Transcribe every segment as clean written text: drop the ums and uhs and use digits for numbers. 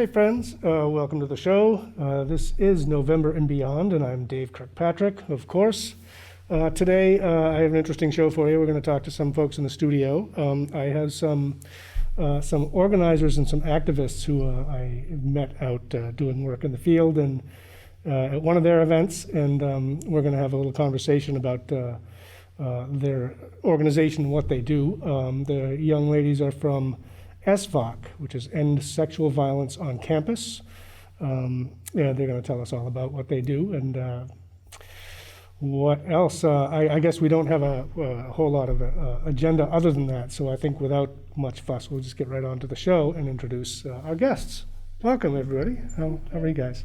Hey friends, welcome to the show. This is November and Beyond, and I'm Dave Kirkpatrick, of course. Today I have an interesting show for you. We're going to talk to some folks in the studio. I have some organizers and some activists who I met out doing work in the field and at one of their events, and we're going to have a little conversation about their organization and what they do. The young ladies are from ESVOC, which is End Sexual Violence on Campus. They're going to tell us all about what they do and what else. I guess we don't have a whole lot of agenda other than that, so I think without much fuss, we'll just get right on to the show and introduce our guests. Welcome, everybody. How are you guys?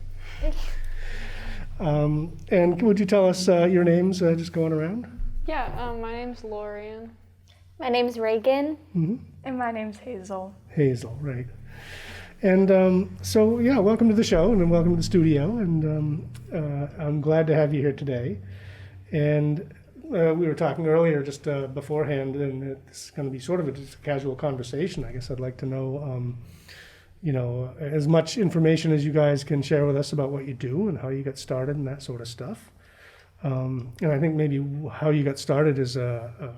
And would you tell us your names, just going around? Yeah, my name's Lorian. My name's Reagan. Mm-hmm. And my name's Hazel. Hazel, right. And so, yeah, welcome to the show and welcome to the studio. And I'm glad to have you here today. And we were talking earlier just beforehand, and it's going to be sort of just a casual conversation. I guess I'd like to know, as much information as you guys can share with us about what you do and how you got started and that sort of stuff. And I think maybe how you got started is a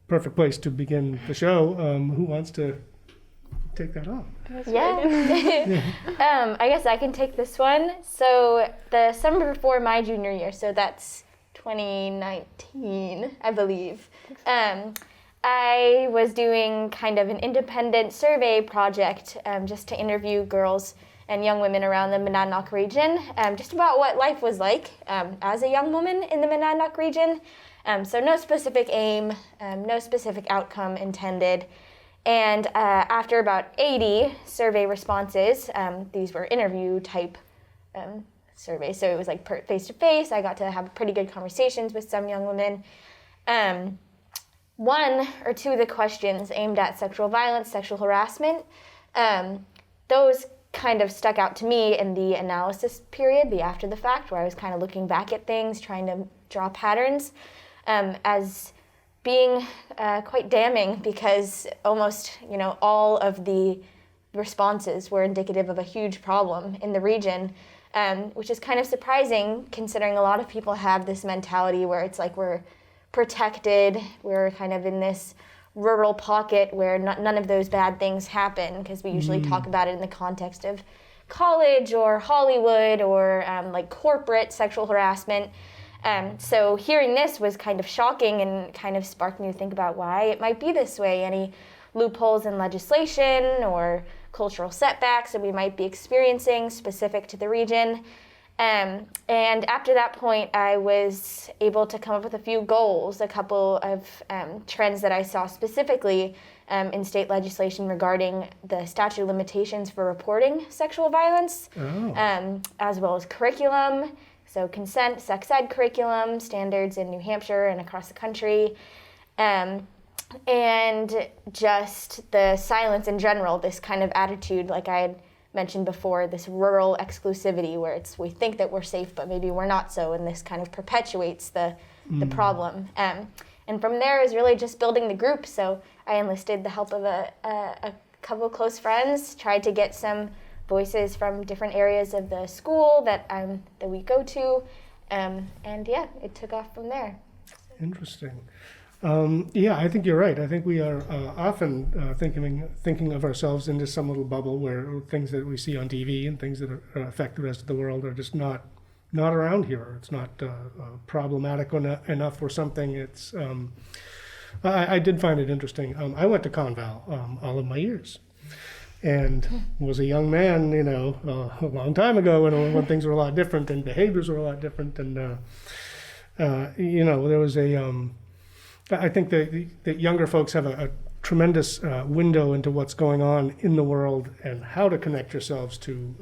perfect place to begin the show. Who wants to take that on? Yeah. I guess I can take this one. So the summer before my junior year, so that's 2019, I believe. I was doing kind of an independent survey project just to interview girls and young women around the Monadnock region, just about what life was like as a young woman in the Monadnock region. So no specific aim, no specific outcome intended. And after about 80 survey responses, these were interview type surveys. So it was like face-to-face. I got to have pretty good conversations with some young women. One or two of the questions aimed at sexual violence, sexual harassment. Those kind of stuck out to me in the analysis period, the after the fact, where I was kind of looking back at things, trying to draw patterns. As being quite damning, because almost all of the responses were indicative of a huge problem in the region, which is kind of surprising considering a lot of people have this mentality where it's like we're protected, we're kind of in this rural pocket where none of those bad things happen, because we usually talk about it in the context of college or Hollywood or like corporate sexual harassment. So hearing this was kind of shocking and kind of sparked me to think about why it might be this way, any loopholes in legislation or cultural setbacks that we might be experiencing specific to the region. And after that point, I was able to come up with a few goals, a couple of trends that I saw specifically in state legislation regarding the statute of limitations for reporting sexual violence, as well as curriculum. So consent, sex ed curriculum, standards in New Hampshire and across the country, and just the silence in general, this kind of attitude, like I had mentioned before, this rural exclusivity where we think that we're safe, but maybe we're not so, and this kind of perpetuates the problem. And from there is really just building the group. So I enlisted the help of a couple of close friends, tried to get some voices from different areas of the school that we go to, and yeah, it took off from there. Interesting. Yeah, I think you're right. I think we are often thinking of ourselves into some little bubble where things that we see on TV and things that affect the rest of the world are just not around here. It's not problematic enough or something. It's I did find it interesting. I went to Conval all of my years. And was a young man, a long time ago when things were a lot different and behaviors were a lot different. And, there was I think that younger folks have a tremendous window into what's going on in the world and how to connect yourselves to,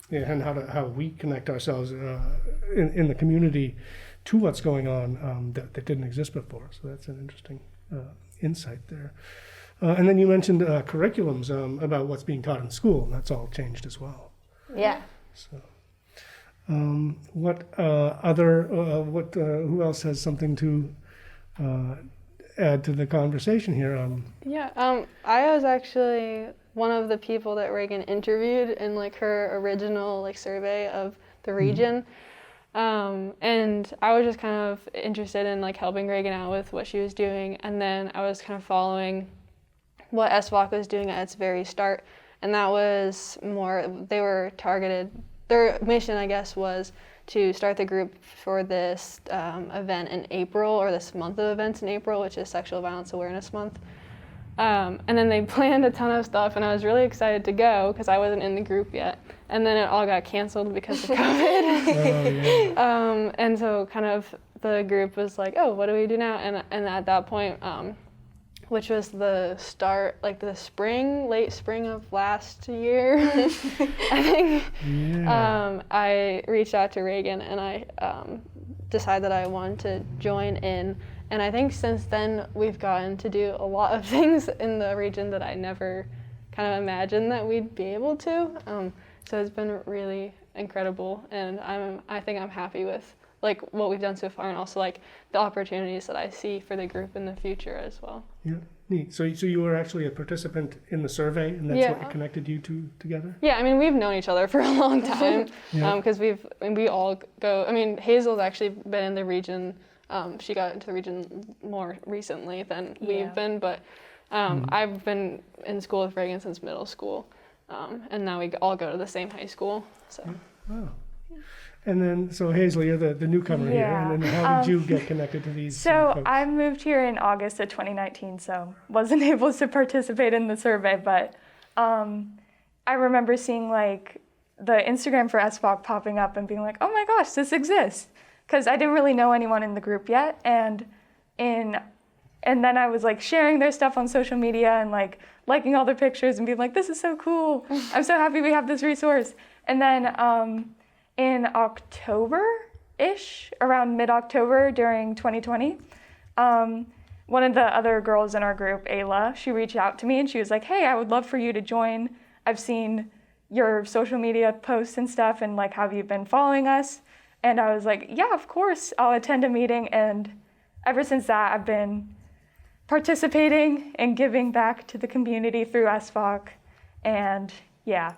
and how we connect ourselves in the community to what's going on that didn't exist before. So that's an interesting insight there. And then you mentioned curriculums about what's being taught in school, and that's all changed as well. Yeah. So, who else has something to add to the conversation here? I was actually one of the people that Reagan interviewed in like her original like survey of the region. And I was just kind of interested in like helping Reagan out with what she was doing, and then I was kind of following what ESVOC was doing at its very start, and that was more, they were targeted, their mission I guess was to start the group for this event in April, or this month of events in April, which is Sexual Violence Awareness Month. And then they planned a ton of stuff, and I was really excited to go because I wasn't in the group yet. And then it all got canceled because of COVID. And so kind of the group was like, oh, what do we do now? And at that point, which was the start, like the late spring of last year, I think, I reached out to Reagan, and I decided that I wanted to join in. And I think since then we've gotten to do a lot of things in the region that I never kind of imagined that we'd be able to. So it's been really incredible, and I think I'm happy with like what we've done so far, and also like the opportunities that I see for the group in the future as well. Yeah, neat. So you were actually a participant in the survey, and that's what connected you two together? Yeah, I mean, we've known each other for a long time, because we all go. I mean, Hazel's actually been in the region. She got into the region more recently than we've been, but I've been in school with Reagan since middle school, and now we all go to the same high school. So. Wow. And then, so Hazel, you're the newcomer here, and then how did you get connected to these folks? I moved here in August of 2019, so wasn't able to participate in the survey, but I remember seeing like the Instagram for ESVOC popping up and being like, oh my gosh, this exists. Because I didn't really know anyone in the group yet, and then I was like sharing their stuff on social media and like liking all their pictures and being like, this is so cool. I'm so happy we have this resource. And then in October-ish, around mid-October during 2020, one of the other girls in our group, Ayla, she reached out to me and she was like, hey, I would love for you to join. I've seen your social media posts and stuff, and like, have you been following us? And I was like, yeah, of course, I'll attend a meeting. And ever since that, I've been participating and giving back to the community through ESVOC. And yeah,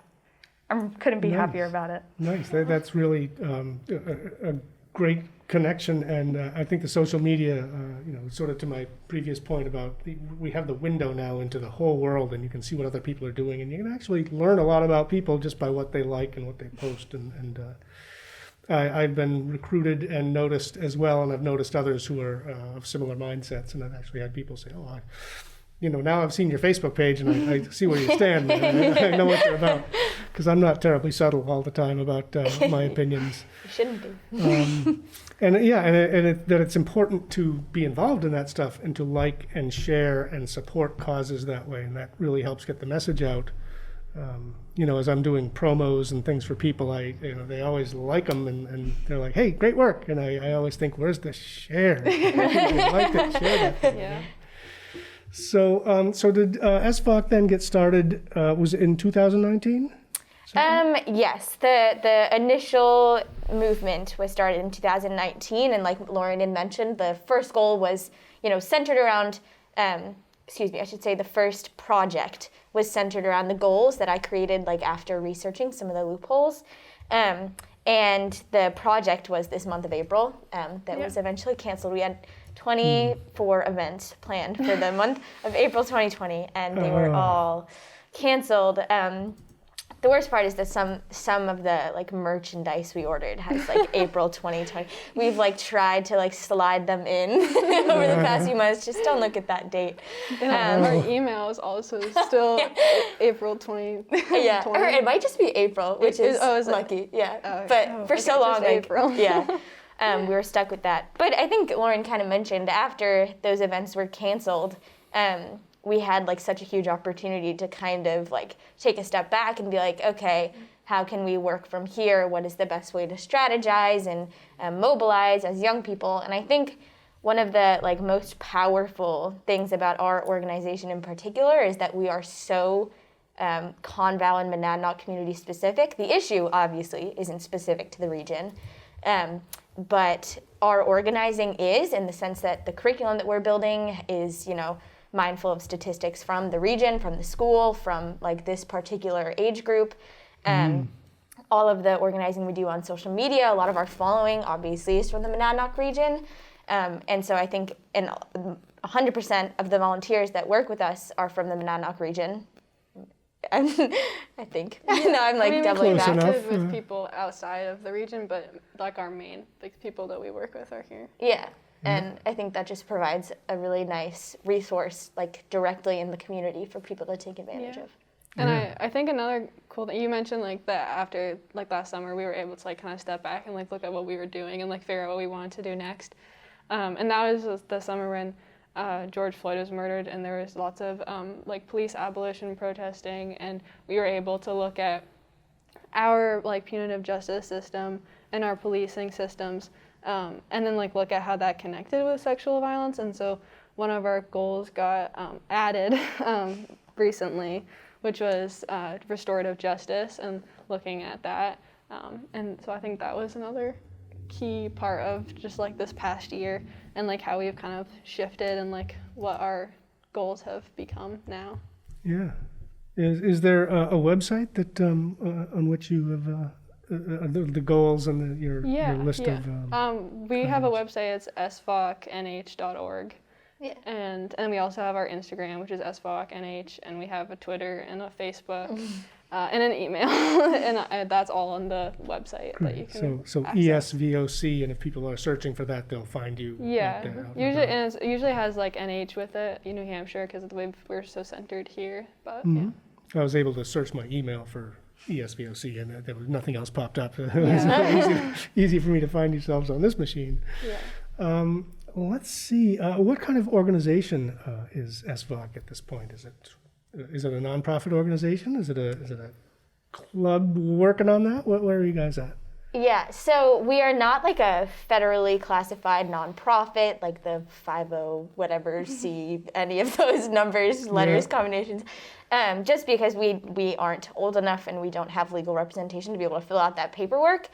I couldn't be happier about it. Nice. That's really a great connection. And I think the social media, sort of to my previous point about we have the window now into the whole world, and you can see what other people are doing. And you can actually learn a lot about people just by what they like and what they post. And I've been recruited and noticed as well, and I've noticed others who are of similar mindsets, and I've actually had people say, oh, now I've seen your Facebook page and I see where you stand, and I know what you're about, because I'm not terribly subtle all the time about my opinions. You shouldn't be. That it's important to be involved in that stuff and to like and share and support causes that way, and that really helps get the message out. As I'm doing promos and things for people, they always like them, and they're like, hey, great work. And I always think, where's the share? Like it, share that. Yeah. So did ESVOC then get started, was it in 2019? Yes, the initial movement was started in 2019, and like Lauren had mentioned, the first goal was, centered around, the first project was centered around the goals that I created like after researching some of the loopholes. And the project was this month of April that was eventually canceled. We had 24 events planned for the month of April 2020, and they were all canceled. The worst part is that some of the like merchandise we ordered has like April 2020. We've like tried to like slide them in over the past few months. Just don't look at that date. Our email is also still April 2020. Yeah, or it might just be April, which is lucky. Yeah, but for so long, like, April. We were stuck with that. But I think Lauren kind of mentioned after those events were canceled, we had like such a huge opportunity to kind of like take a step back and be like, okay, how can we work from here? What is the best way to strategize and mobilize as young people? And I think one of the like most powerful things about our organization in particular is that we are so Conval and Monadnock community specific. The issue obviously isn't specific to the region, but our organizing is, in the sense that the curriculum that we're building is, mindful of statistics from the region, from the school, from like this particular age group. All of the organizing we do on social media, a lot of our following obviously is from the Monadnock region. And so I think 100% of the volunteers that work with us are from the Monadnock region. I think. No, I'm like doubling Close back. enough. Connected with people outside of the region, but like our main like people that we work with are here. Yeah. And I think that just provides a really nice resource, like directly in the community for people to take advantage of. And I think another cool thing you mentioned, like that after like last summer, we were able to like kind of step back and like look at what we were doing and like figure out what we wanted to do next. And that was the summer when George Floyd was murdered, and there was lots of like police abolition protesting, and we were able to look at our like punitive justice system and our policing systems, and then like look at how that connected with sexual violence. And so one of our goals got added recently, which was restorative justice and looking at that. And so I think that was another key part of just like this past year and like how we've kind of shifted and like what our goals have become now. Yeah. Is there a website that on which you have the goals and your list of? We have a website. It's ESVOC-NH.org. Yeah. And we also have our Instagram, which is ESVOC-NH, and we have a Twitter and a Facebook and an email, and that's all on the website that you can. So access. ESVOC, and if people are searching for that, they'll find you. Yeah, out there, out usually, and and it usually has like NH with it, New Hampshire, because we're so centered here. But I was able to search my email for ESVOC, and there was nothing else popped up. It was easy for me to find yourselves on this machine. Yeah. Let's see. What kind of organization is SVOC at this point? Is it a nonprofit organization? Is it a club working on that? Where are you guys at? Yeah, so we are not like a federally classified nonprofit, like the 50 whatever C, any of those numbers, letters, combinations, just because we aren't old enough and we don't have legal representation to be able to fill out that paperwork.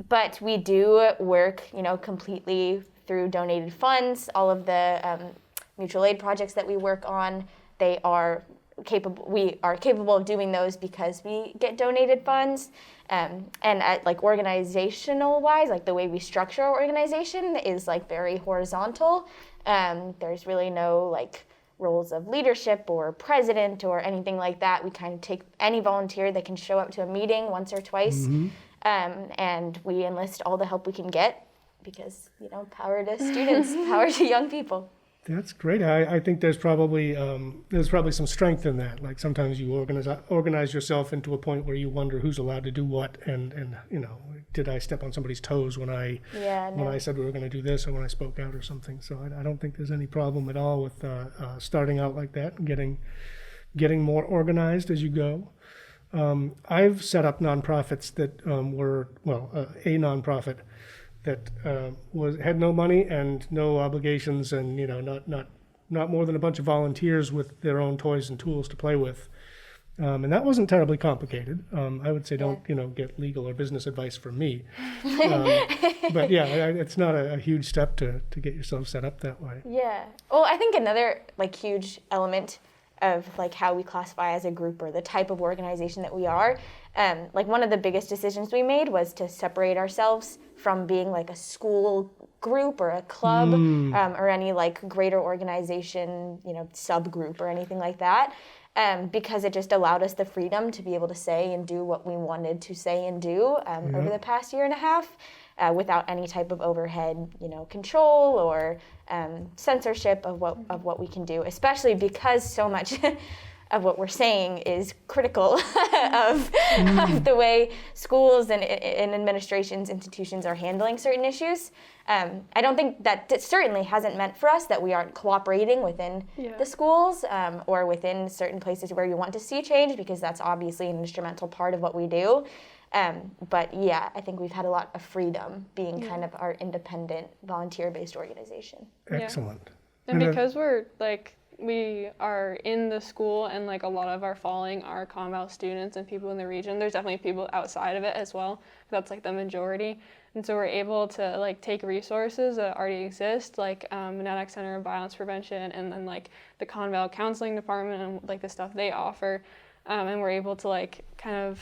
But we do work, completely through donated funds. All of the mutual aid projects that we work on, we are capable of doing those because we get donated funds. And at like organizational wise, like the way we structure our organization is like very horizontal. There's really no like roles of leadership or president or anything like that. We kind of take any volunteer that can show up to a meeting once or twice. And we enlist all the help we can get because, power to students, power to young people. That's great. I think there's probably some strength in that. Like sometimes you organize yourself into a point where you wonder who's allowed to do what, and did I step on somebody's toes when I said we were going to do this or when I spoke out or something. So I don't think there's any problem at all with starting out like that and getting more organized as you go. I've set up nonprofits that were a nonprofit that had no money and no obligations, and not more than a bunch of volunteers with their own toys and tools to play with, and that wasn't terribly complicated. I would say don't get legal or business advice from me, but it's not a huge step to get yourself set up that way. Yeah. Well, I think another like huge element of like how we classify as a group or the type of organization that we are. Like one of the biggest decisions we made was to separate ourselves from being like a school group or a club or any like greater organization, subgroup or anything like that. Because it just allowed us the freedom to be able to say and do what we wanted to say and do over the past year and a half. Without any type of overhead, control or censorship of what we can do, especially because so much of what we're saying is critical of the way schools and administrations, institutions are handling certain issues. I don't think that certainly hasn't meant for us that we aren't cooperating within the schools or within certain places where you want to see change, because that's obviously an instrumental part of what we do. But I think we've had a lot of freedom being kind of our independent volunteer-based organization. Excellent. And because we are in the school and like a lot of our following are Commonwealth students and people in the region, there's definitely people outside of it as well. That's like the majority. And so we're able to like take resources that already exist, like Nuttock Center of Violence Prevention, and then like the Conval Counseling Department and like the stuff they offer. And we're able to like kind of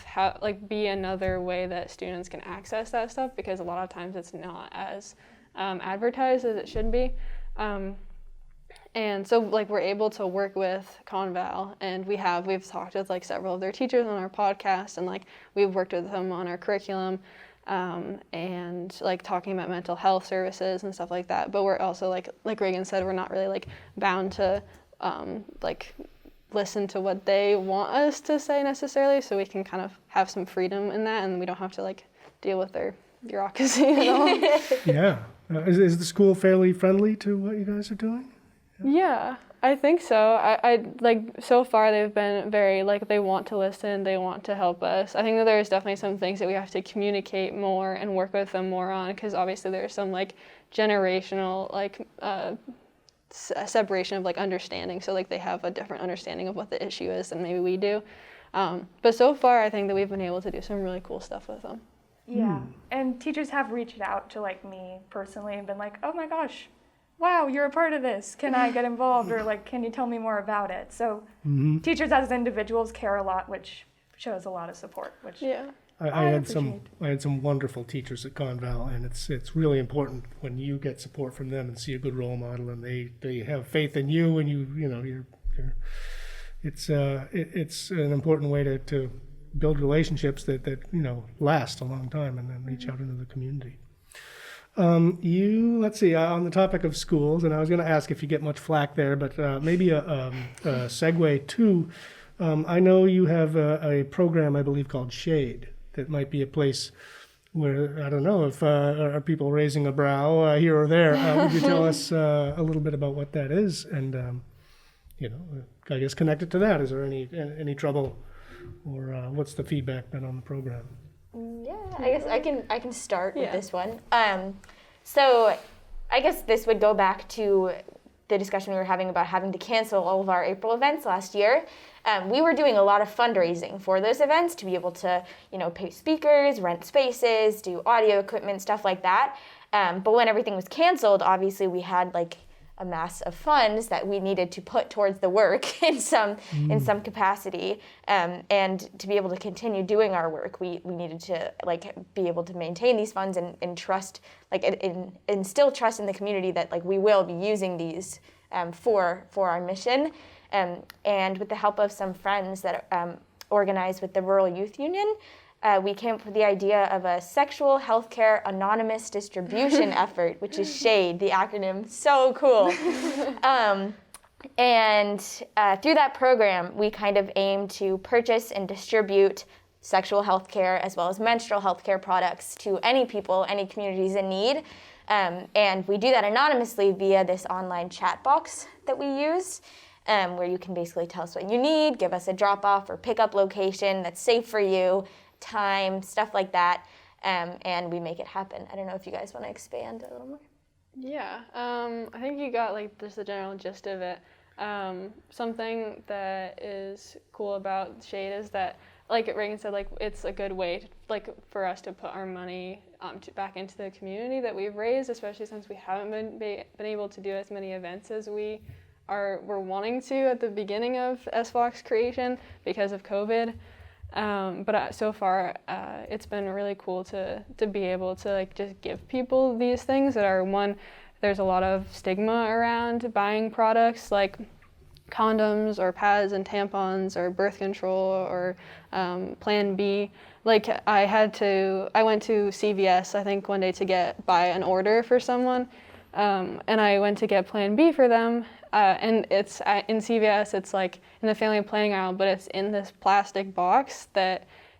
be another way that students can access that stuff, because a lot of times it's not as advertised as it should be. And so like we're able to work with Conval, and we've talked with like several of their teachers on our podcast, and like we've worked with them on our curriculum, and like talking about mental health services and stuff like that. But we're also like Reagan said, we're not really like bound to like listen to what they want us to say necessarily, so we can kind of have some freedom in that, and we don't have to like deal with their bureaucracy at all. Yeah. Is the school fairly friendly to what you guys are doing? Yeah, I think so. I like so far they've been very like they want to listen, they want to help us. I think that there's definitely some things that we have to communicate more and work with them more on, because obviously there's some like generational like separation of like understanding. So like they have a different understanding of what the issue is than maybe we do. But so far I think that we've been able to do some really cool stuff with them. Yeah, and teachers have reached out to like me personally and been like, oh my gosh, wow, you're a part of this. Can I get involved? Or like, can you tell me more about it? So teachers as individuals care a lot, which shows a lot of support, which I had some wonderful teachers at Conval, and it's really important when you get support from them and see a good role model, and they have faith in you, and it's an important way to build relationships that last a long time, and then reach out into the community. Let's see, on the topic of schools, and I was going to ask if you get much flack there, but maybe a segue to, I know you have a program, I believe, called Shade, that might be a place where, I don't know, if are people raising a brow here or there. Would you tell us a little bit about what that is, and, I guess connected to that, is there any trouble, or what's the feedback been on the program? Yeah, I guess I can start with this one. So I guess this would go back to the discussion we were having about having to cancel all of our April events last year. We were doing a lot of fundraising for those events to be able to, pay speakers, rent spaces, do audio equipment, stuff like that. But when everything was canceled, obviously we had like a mass of funds that we needed to put towards the work in some capacity, and to be able to continue doing our work, we needed to like be able to maintain these funds and trust, like instill trust in the community that like we will be using these for our mission, and with the help of some friends that organized with the Rural Youth Union. We came up with the idea of a sexual healthcare anonymous distribution effort, which is SHADE, the acronym. So cool. And through that program, we kind of aim to purchase and distribute sexual healthcare as well as menstrual healthcare products to any people, any communities in need. And we do that anonymously via this online chat box that we use, where you can basically tell us what you need, give us a drop-off or pick-up location that's safe for you, time, stuff like that, and we make it happen. I don't know if you guys want to expand a little more. Yeah, I think you got like just the general gist of it. Something that is cool about Shade is that, like Reagan said, like it's a good way to, like for us to put our money back into the community that we've raised, especially since we haven't been able to do as many events as we're wanting to at the beginning of ESVOC's creation because of COVID. But so far, it's been really cool to be able to like just give people these things that are, one, there's a lot of stigma around buying products like condoms or pads and tampons or birth control or Plan B. Like I went to CVS, I think one day to buy an order for someone, and I went to get Plan B for them. And it's in CVS, it's like in the family planning aisle, but it's in this plastic box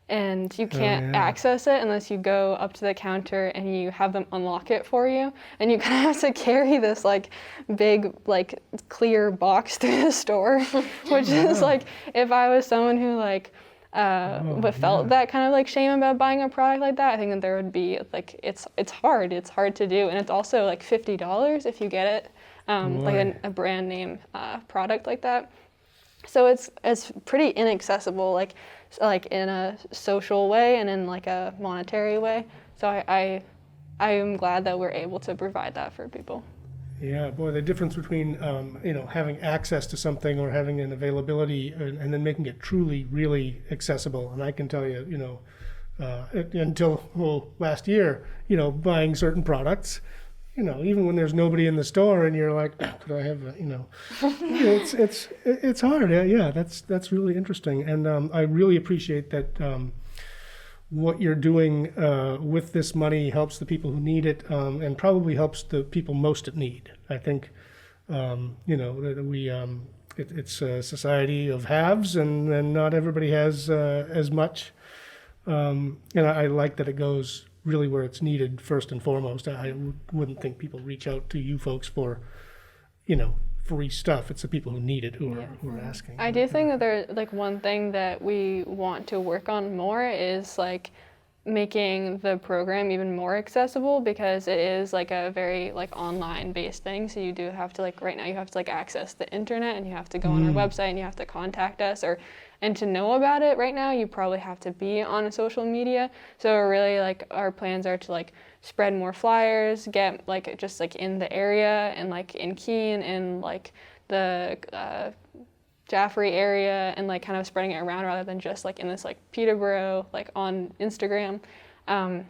and you can't access it unless you go up to the counter and you have them unlock it for you. And you kind of have to carry this like big, like clear box through the store, which is like, if I was someone who like, felt that kind of like shame about buying a product like that, I think that there would be like, it's hard to do. And it's also like $50 if you get it. Like a brand name product like that. So it's pretty inaccessible, like in a social way and in like a monetary way. So I I am glad that we're able to provide that for people. Yeah, boy, the difference between having access to something or having an availability and then making it truly, really accessible. And I can tell you, until last year, buying certain products, even when there's nobody in the store and you're like, could I have it's hard. Yeah, that's really interesting. And I really appreciate that what you're doing with this money helps the people who need it, and probably helps the people most in need. I think, that it's a society of haves, and not everybody has as much. And I like that it goes really where it's needed first and foremost. I wouldn't think people reach out to you folks for, free stuff. It's the people who need it who are asking. I do think that there's one thing that we want to work on more is making the program even more accessible, because it is a very online based thing. So you do have to right now you have to access the internet, and you have to go on our website, and you have to contact us, and to know about it right now you probably have to be on social media. So really our plans are to spread more flyers, get just in the area, and in Keene and the Jaffrey area, and kind of spreading it around rather than just in this Peterborough on Instagram. And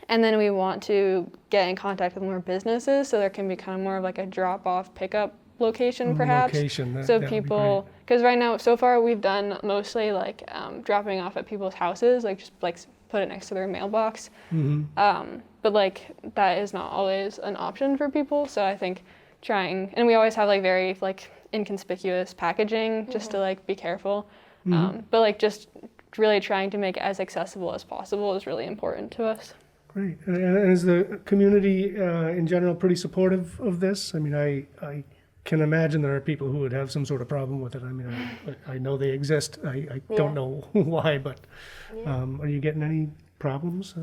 then we want to get in contact with more businesses, so there can be kind of more of a drop-off pickup location perhaps. So people, because right now so far we've done mostly dropping off at people's houses, just put it next to their mailbox. But that is not always an option for people. So I think trying, and we always have very inconspicuous packaging just to be careful. But just really trying to make it as accessible as possible is really important to us. Great. And is the community in general pretty supportive of this? I mean, I can imagine there are people who would have some sort of problem with it. I mean, I know they exist. I don't know why, but are you getting any problems?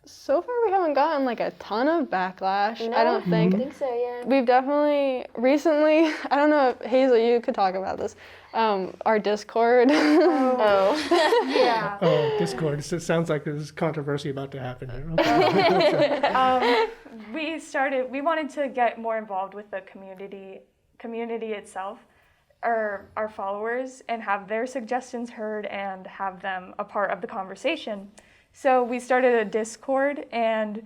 So far, we haven't gotten a ton of backlash. No, I don't think. I think so, yeah. We've definitely recently. I don't know if Hazel, you could talk about this. Our Discord. Yeah. Oh, Discord. It sounds like there's controversy about to happen here. Okay. We wanted to get more involved with the community itself, or our followers, and have their suggestions heard and have them a part of the conversation. So we started a Discord, and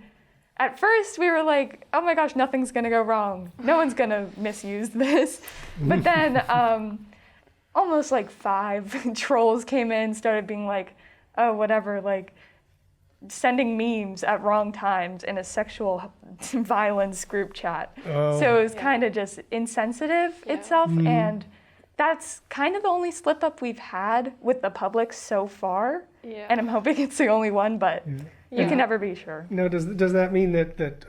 at first we were like, oh my gosh, nothing's gonna go wrong. No one's gonna misuse this. But then almost 5 trolls came in, started being like, oh, whatever, sending memes at wrong times in a sexual violence group chat. Oh. So it was kind of just insensitive itself, and that's kind of the only slip up we've had with the public so far. Yeah. And I'm hoping it's the only one, but you can never be sure. Now, does that mean that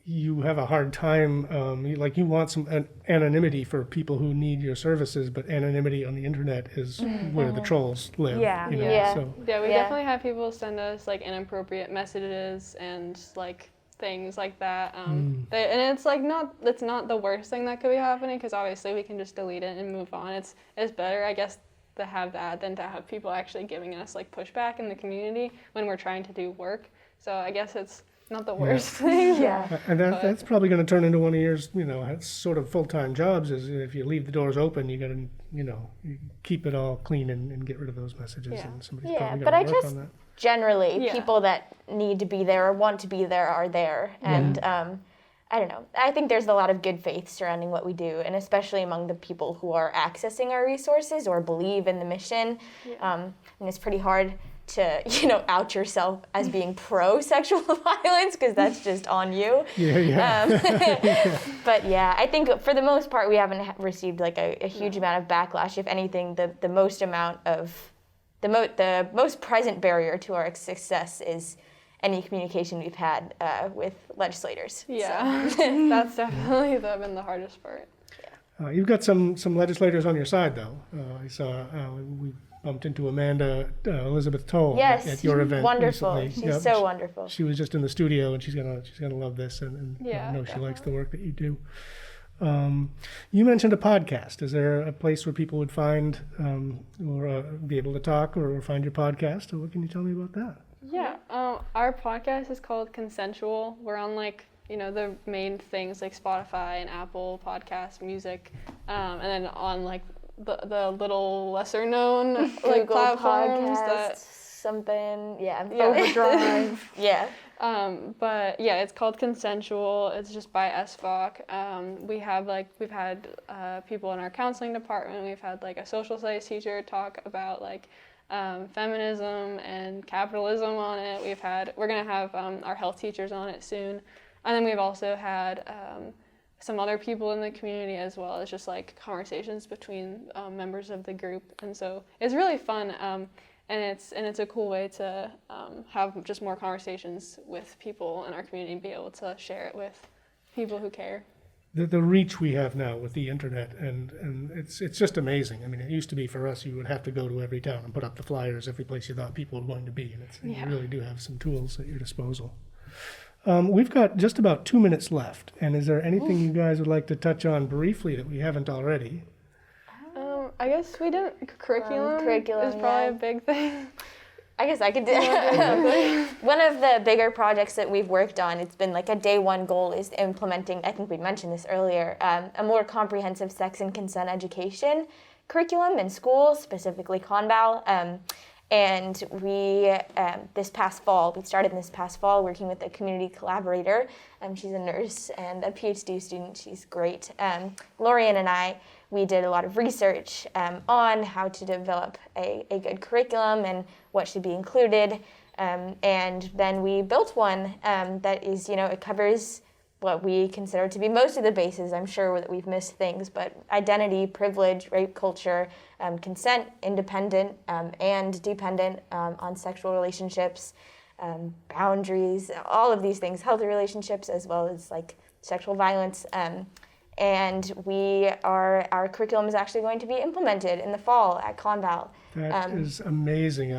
you have a hard time, you want some anonymity for people who need your services, but anonymity on the internet is where the trolls live. Yeah. So. Yeah, we definitely have people send us inappropriate messages and things like that. And it's it's not the worst thing that could be happening, because obviously we can just delete it and move on. It's better, I guess, to have that than to have people actually giving us pushback in the community when we're trying to do work. So I guess it's not the worst thing. Yeah. And that's probably going to turn into one of your, sort of full-time jobs, is if you leave the doors open, you got to, you keep it all clean and get rid of those messages. Yeah. And somebody's Yeah, probably but got I to work just on that. generally people that need to be there or want to be there are there, and I don't know. I think there's a lot of good faith surrounding what we do, and especially among the people who are accessing our resources or believe in the mission. And it's pretty hard to, out yourself as being pro-sexual violence, because that's just on you. But yeah, I think for the most part, we haven't received a huge amount of backlash. If anything, the most present barrier to our success is any communication we've had with legislators. Yeah, so. That's definitely been the hardest part. You've got some legislators on your side, though. I saw we bumped into Amanda Elizabeth Toll at your event. Wonderful. Recently. She's so wonderful. She was just in the studio, and she's gonna love this, and I know she likes the work that you do. You mentioned a podcast. Is there a place where people would find or be able to talk or find your podcast? Or what can you tell me about that? Yeah, our podcast is called Consensual. We're on the main things like Spotify and Apple Podcasts, music, and then on the little lesser known Google platforms Podcasts, something, yeah. Overdrive. Yeah. But yeah, it's called Consensual. It's just by ESVOC. We've had people in our counseling department. We've had a social studies teacher talk about feminism and capitalism on it. We're gonna have our health teachers on it soon, and then we've also had some other people in the community as well as just conversations between members of the group, and so it's really fun. And it's a cool way to have just more conversations with people in our community and be able to share it with people who care. The reach we have now with the internet, and it's just amazing. I mean, it used to be for us, you would have to go to every town and put up the flyers every place you thought people were going to be, and you really do have some tools at your disposal. We've got just about 2 minutes left, and is there anything you guys would like to touch on briefly that we haven't already? I guess we didn't. Curriculum is probably a big thing. I guess I could do one of the bigger projects that we've worked on, it's been a day one goal, is implementing, I think we mentioned this earlier, a more comprehensive sex and consent education curriculum in schools, specifically Conval. And we, this past fall working with a community collaborator. She's a nurse and a PhD student. She's great. Lorian and I, we did a lot of research on how to develop a good curriculum and what should be included. And then we built one that is, it covers what we consider to be most of the bases. I'm sure that we've missed things, but identity, privilege, rape culture, consent, independent and dependent on sexual relationships, boundaries, all of these things, healthy relationships, as well as sexual violence. And our curriculum is actually going to be implemented in the fall at Conval. That is amazing.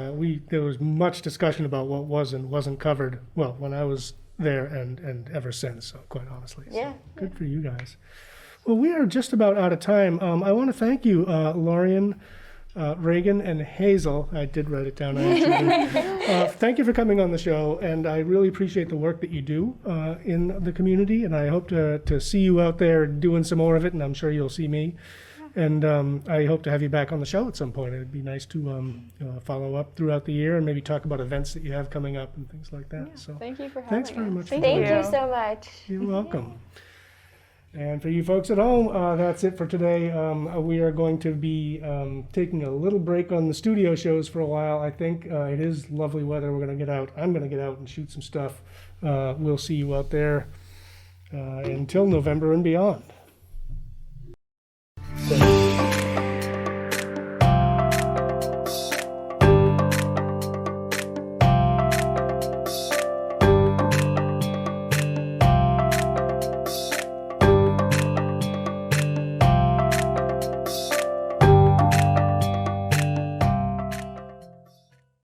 There was much discussion about what was and wasn't covered, well, when I was there and ever since, so quite honestly. So yeah. Good for you guys. Well, we are just about out of time. I want to thank you, Lorian, Reagan, and Hazel. I did write it down. I actually did. Thank you for coming on the show, and I really appreciate the work that you do in the community, and I hope to see you out there doing some more of it, and I'm sure you'll see me. And I hope to have you back on the show at some point. It'd be nice to follow up throughout the year and maybe talk about events that you have coming up and things like that. Yeah, so thank you for having thanks very much. Thank you so much. You're welcome. And for you folks at home, that's it for today. We are going to be taking a little break on the studio shows for a while. I think it is lovely weather. We're going to get out. I'm going to get out and shoot some stuff. We'll see you out there until November and beyond.